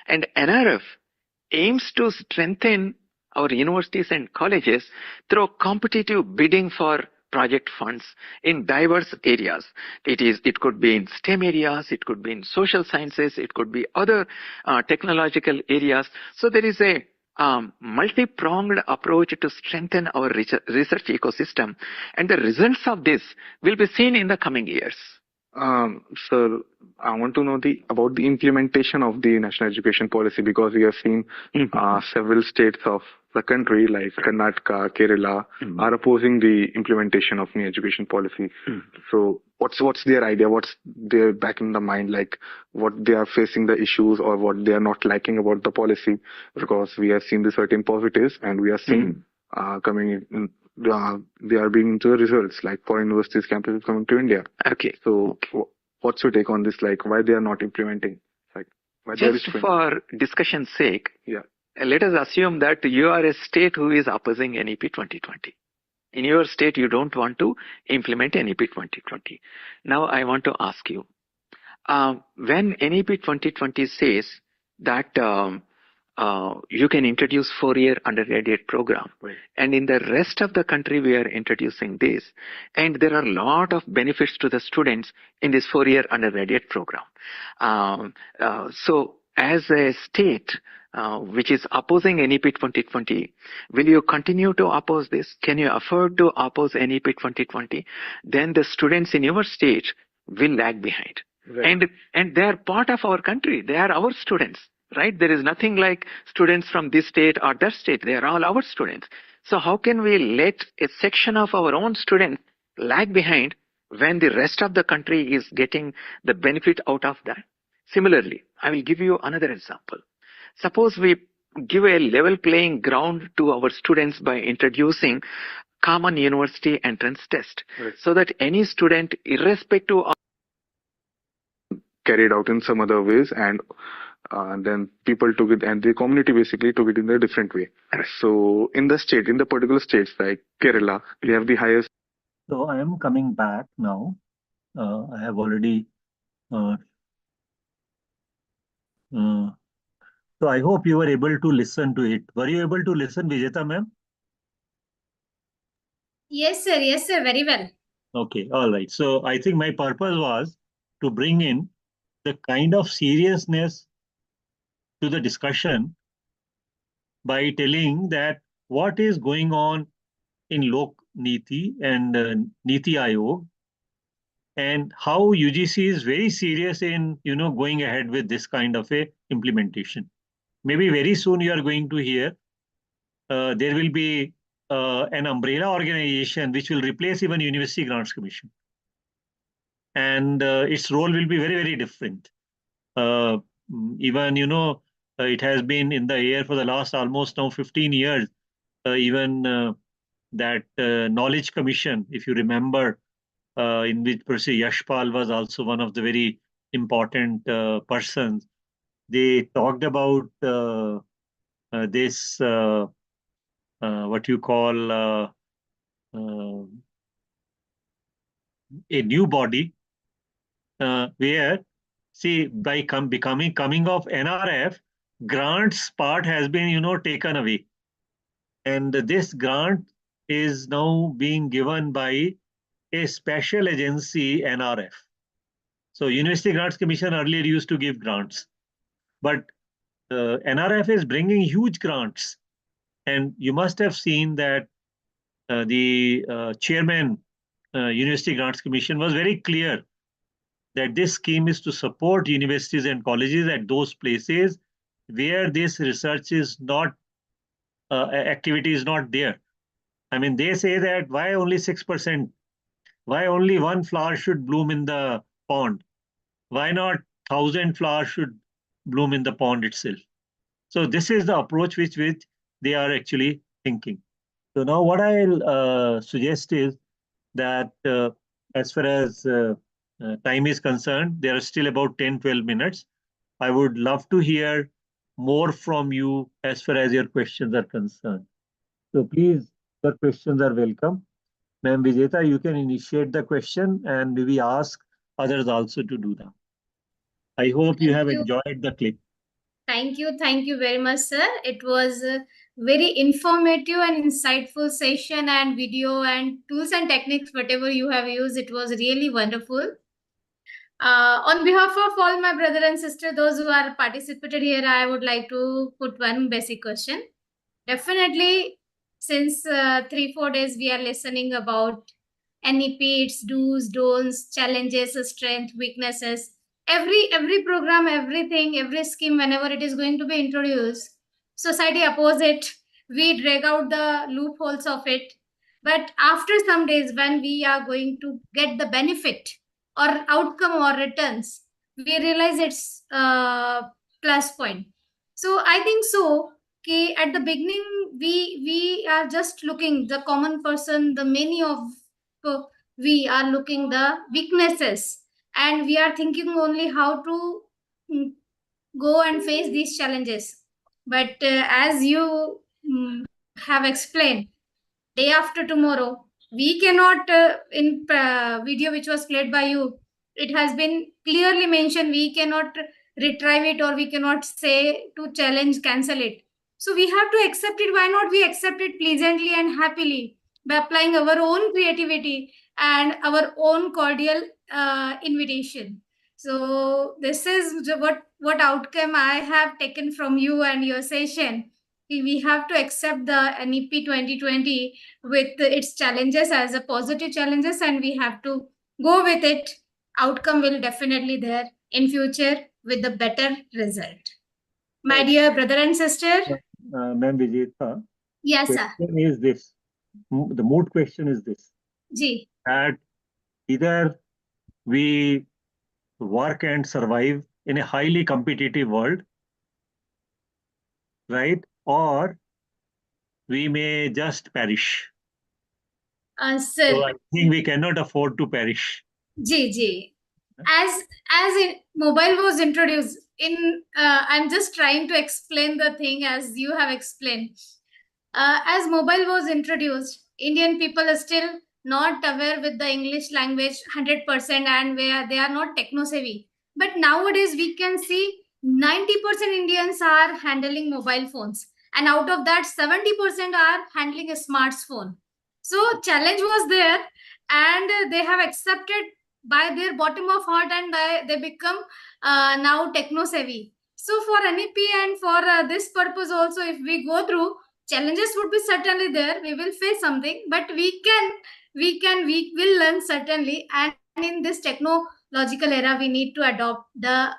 And NRF aims to strengthen our universities and colleges through competitive bidding for project funds in diverse areas. It could be in STEM areas, it could be in social sciences, it could be other technological areas. So there is a multi-pronged approach to strengthen our research ecosystem, and the results of this will be seen in the coming years. Sir, I want to know about the implementation of the national education policy, because we have seen several states of the country like Karnataka, Kerala are opposing the implementation of new education policy. So what's their idea? What's their back in the mind, like what they are facing the issues or what they are not liking about the policy? Because we have seen the certain positives, and we are seeing coming in. They are being into the results, like foreign universities campuses coming to India. Okay. So what's your take on this? Like why they are not implementing? Like why just for discussion's sake, let us assume that you are a state who is opposing NEP 2020. In your state, you don't want to implement NEP 2020. Now I want to ask you, when NEP 2020 says that you can introduce 4-year undergraduate program, and in the rest of the country we are introducing this, and there are a lot of benefits to the students in this 4-year undergraduate program. So as a state which is opposing NEP 2020, will you continue to oppose this? Can you afford to oppose NEP 2020? Then the students in your state will lag behind. Right. And they are part of our country. They are our students. Right? There is nothing like students from this state or that state. They are all our students. So how can we let a section of our own students lag behind when the rest of the country is getting the benefit out of that? Similarly, I will give you another example. Suppose we give a level playing ground to our students by introducing common university entrance test, so that any student, irrespective of carried out in some other ways, and then people took it, and the community basically took it in a different way. So in the particular states like Kerala, we have the highest. So I am coming back now. I have already. So I hope you were able to listen to it. Were you able to listen, Vijeta ma'am? Yes, sir. Yes, sir. Very well. Okay. All right. So I think my purpose was to bring in the kind of seriousness to the discussion by telling that what is going on in Lok Niti and Niti Aayog, and how UGC is very serious in going ahead with this kind of a implementation. Maybe very soon you are going to hear there will be an umbrella organization which will replace even University Grants Commission, and its role will be very, very different. Even it has been in the air for the last almost now 15 years. Even that Knowledge Commission, if you remember, in which Professor Yashpal was also one of the very important persons. They talked about this, what you call a new body, where, see, by coming of NRF, grants part has been taken away, and this grant is now being given by a special agency, NRF. So University Grants Commission earlier used to give grants, but NRF is bringing huge grants. And you must have seen that the chairman, University Grants Commission, was very clear that this scheme is to support universities and colleges at those places where this research is not, activity is not there. I mean, they say that why only 6%? Why only one flower should bloom in the pond? Why not 1,000 flowers should bloom in the pond itself? So this is the approach which they are actually thinking. So now what I'll suggest is that as far as time is concerned, there are still about 10-12 minutes. I would love to hear more from you as far as your questions are concerned. So please, the questions are welcome. Ma'am Vijeta, you can initiate the question and maybe ask others also to do that. I hope you have enjoyed the clip. Thank you very much, sir. It was a very informative and insightful session, and video and tools and techniques, whatever you have used, it was really wonderful. On behalf of all my brother and sister, those who are participated here, I would like to put one basic question. Definitely, since 3-4 days we are listening about NEP, its do's, don'ts, challenges, strength, weaknesses. Every program, everything, every scheme, whenever it is going to be introduced, society oppose it. We drag out the loopholes of it. But after some days, when we are going to get the benefit or outcome or returns, we realize it's plus point. So I think so. Okay, at the beginning, we are just looking the common person, the many of we are looking the weaknesses, and we are thinking only how to go and face these challenges. But as you have explained, day after tomorrow, we cannot in video which was played by you, it has been clearly mentioned we cannot retrieve it, or we cannot say to challenge, cancel it. So we have to accept it. Why not we accept it pleasantly and happily by applying our own creativity and our own cordial invitation. So this is what outcome I have taken from you and your session. We have to accept the NEP 2020 with its challenges as a positive challenges, and we have to go with it. Outcome will definitely there in future with the better result. My dear brother and sister. Ma'am Vijeta, Yes, sir. question is this. The moot question is this. Ji. That either we work and survive in a highly competitive world, right? Or we may just perish. Sir. So I think we cannot afford to perish. Ji. As mobile was introduced, I'm just trying to explain the thing as you have explained. As mobile was introduced, Indian people are still not aware with the English language 100%, and where they are not techno savvy. But nowadays we can see 90% Indians are handling mobile phones, and out of that 70% are handling a smartphone. So challenge was there, and they have accepted by their bottom of heart, and they become now techno savvy. So for NEP and for this purpose also, if we go through, challenges would be certainly there. We will face something, but we will learn certainly. And in this technological era, we need to adopt the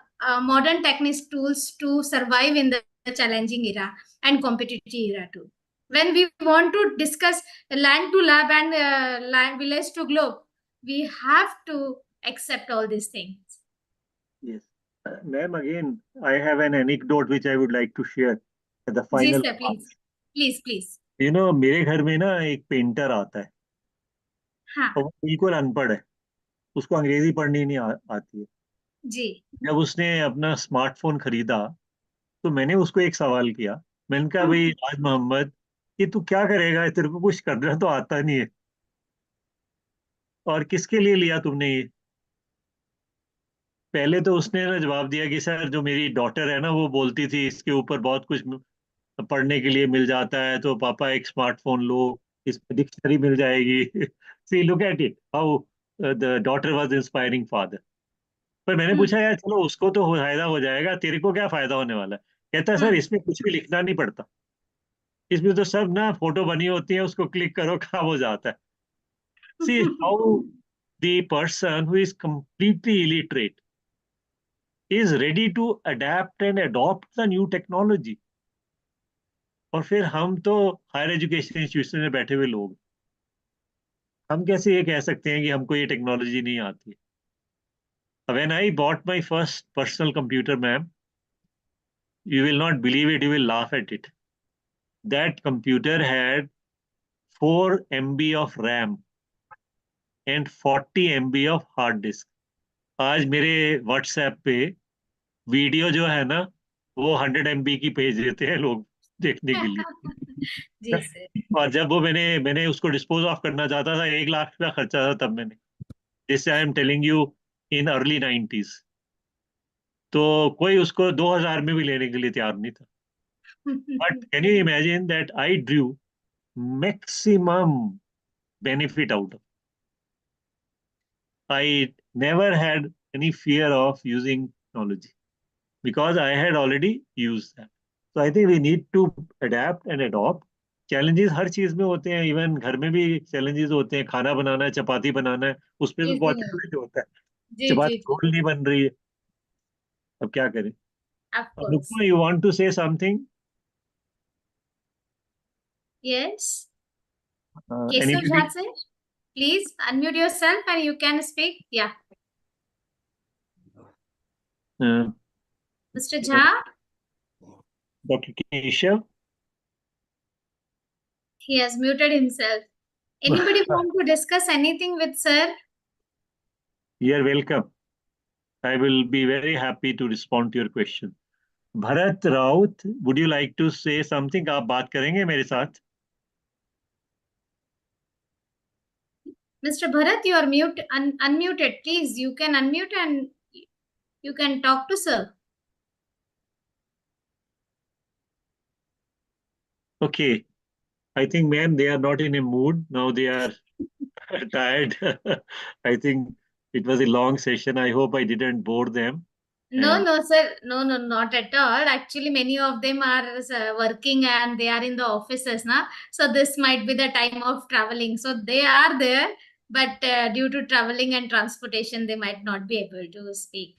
modern techniques tools to survive in the challenging era and competitive era too. When we want to discuss land to lab and village to globe, we have to accept all these things. Yes. Ma'am, again, I have an anecdote which I would like to share at the final. जी sir, please. You know, मेरे घर में ना एक painter आता है. हाँ. वो बिल्कुल अनपढ़ है. उसको अंग्रेजी पढ़नी नहीं आती है. जी. जब उसने अपना स्मार्टफोन खरीदा तो मैंने उसको एक सवाल किया. मैंने कहा भाई राज मोहम्मद, कि तू क्या करेगा, तेरे को कुछ करना तो आता नहीं है, और किसके लिए लिया तुमने ये? पहले तो उसने ना जवाब दिया कि सर जो मेरी डॉटर है ना वो बोलती थी इसके ऊपर बहुत कुछ पढ़ने के लिए मिल जाता है, तो पापा एक स्मार्टफोन लो, इसमें डिक्शनरी मिल जाएगी. See, look at it, how the daughter was inspiring father. पर मैंने पूछा यार चलो उसको तो फायदा हो जाएगा, तेरे को क्या फायदा होने वाला है? कहता है सर इसमें कुछ भी लिखना नहीं पड़ता, इसमें तो सब ना फोटो बनी होती है, उसको क्लिक करो काम हो जाता है. See how the person who is completely illiterate is ready to adapt and adopt the new technology. और फिर हम तो हायर एजुकेशन इंस्टीट्यूशन में बैठे हुए लोग, हम कैसे ये कह सकते हैं कि हमको ये टेक्नोलॉजी नहीं आती है? When I bought my first personal computer, ma'am, you will not believe it, you will laugh at it. That computer had 4 MB of RAM and 40 MB of hard disk. आज मेरे WhatsApp पे video जो है ना वो 100 MB की भेज देते हैं लोग देखने के लिए. जी सर. और जब वो मैंने उसको डिस्पोज ऑफ करना चाहता था, 1 लाख का खर्चा था तब मैंने, जैसे I am telling you in early 90s, तो कोई उसको 2000 में भी लेने के लिए तैयार नहीं था. But can you imagine that I drew maximum benefit out of. I never had any fear of using technology because I had already used that. So I think we need to adapt and adopt. Challenges हर चीज में होते हैं, even घर में भी challenges होते हैं. खाना बनाना है, चपाती बनाना है, उसमें भी जी बहुत सर. challenge होता है. जी जी चपाती जी. गोल नहीं बन रही है, अब क्या करें? Of course. Anupma, you want to say something? Yes. Keshav Anything? Jha sir, please unmute yourself and you can speak. Yeah. Mr. Jha, Dr. Keshav? he has muted himself. Anybody want to discuss anything with sir? You are welcome. I will be very happy to respond to your question. Bharat Raut, would you like to say something? आप बात करेंगे मेरे साथ? Mr. Bharat, you are unmuted. Please, you can unmute and you can talk to sir. Okay. I think, ma'am, they are not in a mood. Now they are tired. I think it was a long session. I hope I didn't bore them. No, And no, sir. No, no, not at all. Actually, many of them are working and they are in the offices now. So this might be the time of traveling. So they are there, but due to traveling and transportation, they might not be able to speak.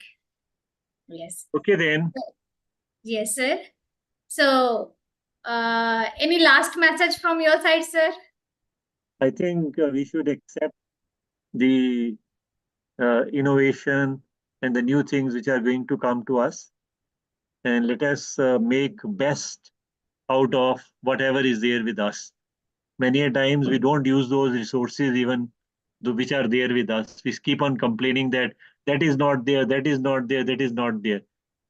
Yes. okay then. Yes, sir. So, any last message from your side, sir? I think we should accept the innovation and the new things which are going to come to us, and let us make best out of whatever is there with us. Many a times we don't use those resources even which are there with us. We keep on complaining that that is not there, that is not there, that is not there.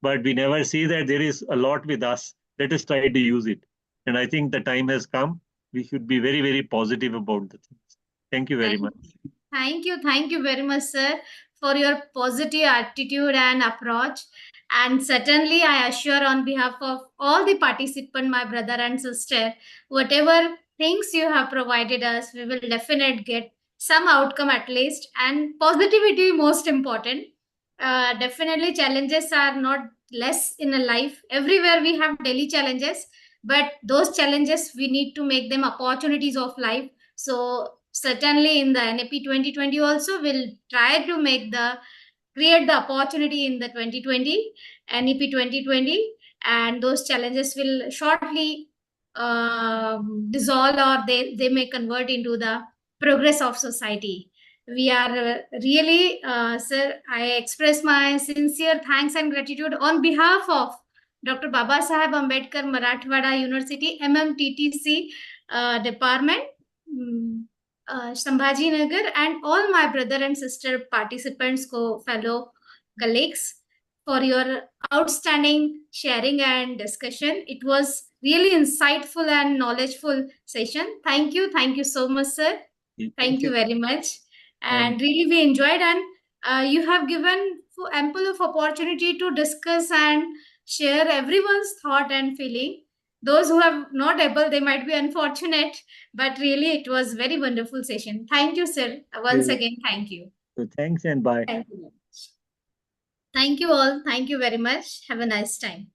But we never see that there is a lot with us. Let us try to use it. And I think the time has come. We should be very, very positive about the things. Thank you very much. Thank you very much, sir, for your positive attitude and approach. And certainly, I assure on behalf of all the participants, my brother and sister, whatever things you have provided us, we will definitely get some outcome at least. And positivity, most important. Definitely, challenges are not less in a life. Everywhere we have daily challenges, but those challenges we need to make them opportunities of life. So certainly in the NAP 2020 also we'll try to create the opportunity in the 2020 NEP 2020, and those challenges will shortly dissolve, or they may convert into the progress of society. We are really, sir, I express my sincere thanks and gratitude on behalf of Dr. Baba Saheb Ambedkar Marathwada University MMTTC department, Sambhaji Nagar, and all my brother and sister participants, fellow colleagues, for your outstanding sharing and discussion. It was really insightful and knowledgeful session. Thank you so much, sir. Thank you very much. And really we enjoyed, and you have given ample of opportunity to discuss and share everyone's thought and feeling. those who are not able, they might be unfortunate, but really it was very wonderful session. Thank you, sir. Once again, thank you. So thanks and bye. Thank you very much. Thank you all. Thank you very much. Have a nice time.